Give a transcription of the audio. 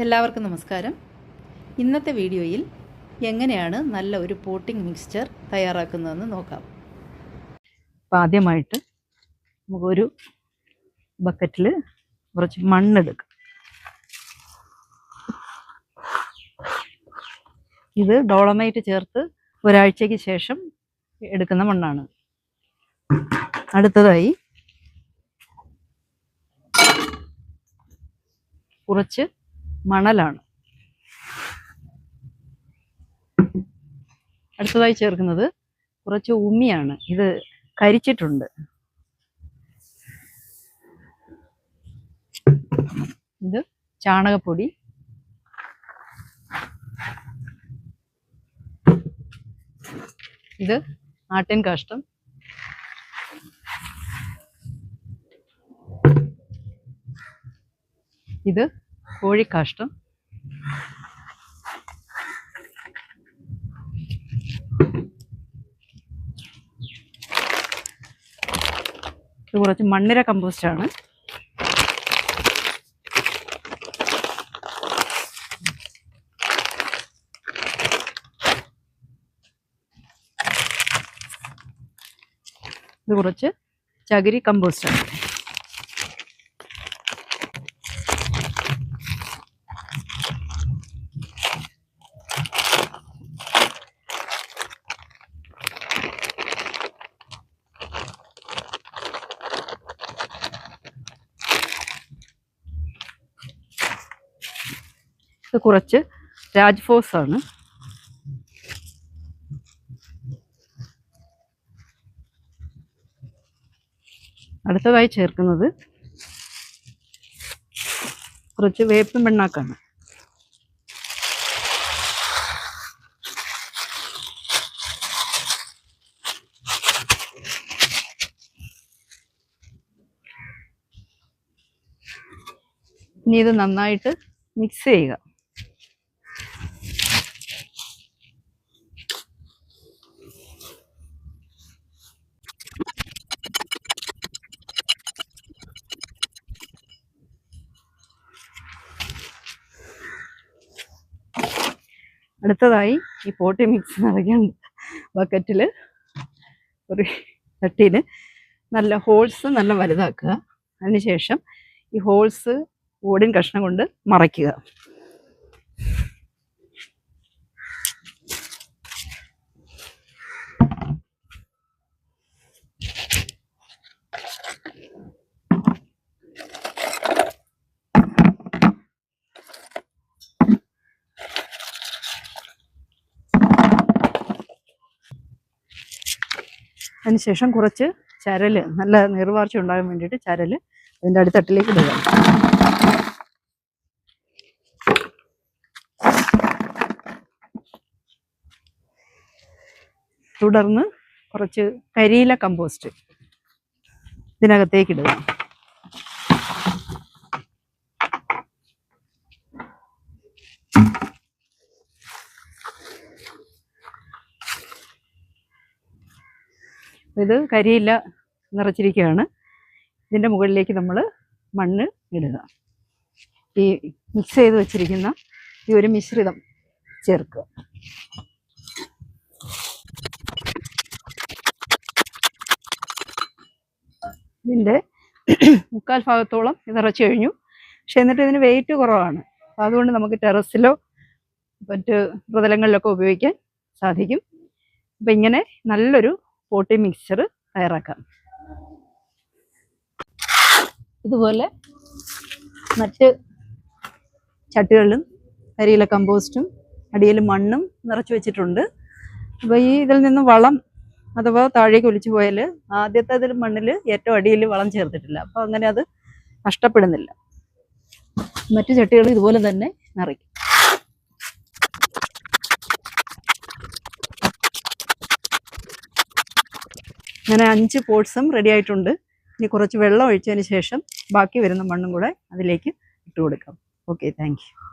എല്ലാവർക്കും നമസ്കാരം. ഇന്നത്തെ വീഡിയോയിൽ എങ്ങനെയാണ് നല്ല ഒരു പോട്ടിംഗ് മിക്സ്ചർ തയ്യാറാക്കുന്നതെന്ന് നോക്കാം. അപ്പോൾ ആദ്യമായിട്ട് നമുക്കൊരു ബക്കറ്റിൽ കുറച്ച് മണ്ണെടുക്കാം. ഇത് ഡോളമൈറ്റ് ചേർത്ത് ഒരാഴ്ചയ്ക്ക് ശേഷം എടുക്കുന്ന മണ്ണാണ്. അടുത്തതായി കുറച്ച് മണലാണ്. അടുത്തതായി ചേർക്കുന്നത് കുറച്ച് ഉമിയാണ്. ഇത് കരിച്ചിട്ടുണ്ട്. ഇത് ചാണകപ്പൊടി, ഇത് ആട്ടിൻ കാഷ്ടം, ഇത് കോഴിക്കാഷ്ടം, ഇത് കുറച്ച് മണ്ണിര കമ്പോസ്റ്റാണ്. ഇത് കുറച്ച് ചകിരി കമ്പോസ്റ്റാണ്. ഇത് കുറച്ച് രാജ്ഫോസ് ആണ്. അടുത്തതായി ചേർക്കുന്നത് കുറച്ച് വേപ്പിൻ പിണ്ണാക്കാണ്. ഇനി ഇത് നന്നായിട്ട് മിക്സ് ചെയ്യുക. അടുത്തതായി ഈ പോട്ടി മിക്സ് നിറയ്ക്കാൻ ബക്കറ്റിൽ ഒരു ചട്ടിയിൽ നല്ല ഹോൾസ് നല്ല വലുതാക്കുക. അതിനുശേഷം ഈ ഹോൾസ് ഓടിൻ കഷ്ണം കൊണ്ട് മറയ്ക്കുക. അതിനുശേഷം കുറച്ച് ചരല്, നല്ല നീർവാർച്ച ഉണ്ടാകാൻ വേണ്ടിയിട്ട് ചരല് അതിൻ്റെ അടിത്തട്ടിലേക്ക് ഇടുക. തുടർന്ന് കുറച്ച് കരിയില കമ്പോസ്റ്റ് ഇതിനകത്തേക്ക് ഇടുക. ഇത് കരിയില നിറച്ചിരിക്കുകയാണ്. ഇതിൻ്റെ മുകളിലേക്ക് നമ്മൾ മണ്ണ് ഇടുക. ഈ മിക്സ് ചെയ്ത് വെച്ചിരിക്കുന്ന ഈ ഒരു മിശ്രിതം ചേർക്കുക. ഇതിൻ്റെ 3/4 ഭാഗത്തോളം ഇത് നിറച്ച് കഴിഞ്ഞു. പക്ഷെ എന്നിട്ട് ഇതിന് വെയിറ്റ് കുറവാണ്. അതുകൊണ്ട് നമുക്ക് ടെറസിലോ മറ്റ് പ്രതലങ്ങളിലൊക്കെ ഉപയോഗിക്കാൻ സാധിക്കും. അപ്പം ഇങ്ങനെ നല്ലൊരു പോട്ടി മിക്സ്ചർ തയ്യാറാക്കാം. ഇതുപോലെ മറ്റ് ചട്ടികളിലും കരിയില കമ്പോസ്റ്റും അടിയിൽ മണ്ണും നിറച്ച് വെച്ചിട്ടുണ്ട്. അപ്പോൾ ഈ ഇതിൽ നിന്ന് വളം അഥവാ താഴേക്ക് ഒലിച്ചു പോയാൽ ആദ്യത്തെ അതിൽ മണ്ണിൽ ഏറ്റവും അടിയിൽ വളം ചേർത്തിട്ടില്ല. അപ്പോൾ അങ്ങനെ അത് നഷ്ടപ്പെടുന്നില്ല. മറ്റു ചട്ടികൾ ഇതുപോലെ തന്നെ നിറയ്ക്കും. അങ്ങനെ 5 പോട്ട്സും റെഡി ആയിട്ടുണ്ട്. ഇനി കുറച്ച് വെള്ളം ഒഴിച്ചതിന് ശേഷം ബാക്കി വരുന്ന മണ്ണും കൂടെ അതിലേക്ക് ഇട്ട് കൊടുക്കാം. Okay, thank you.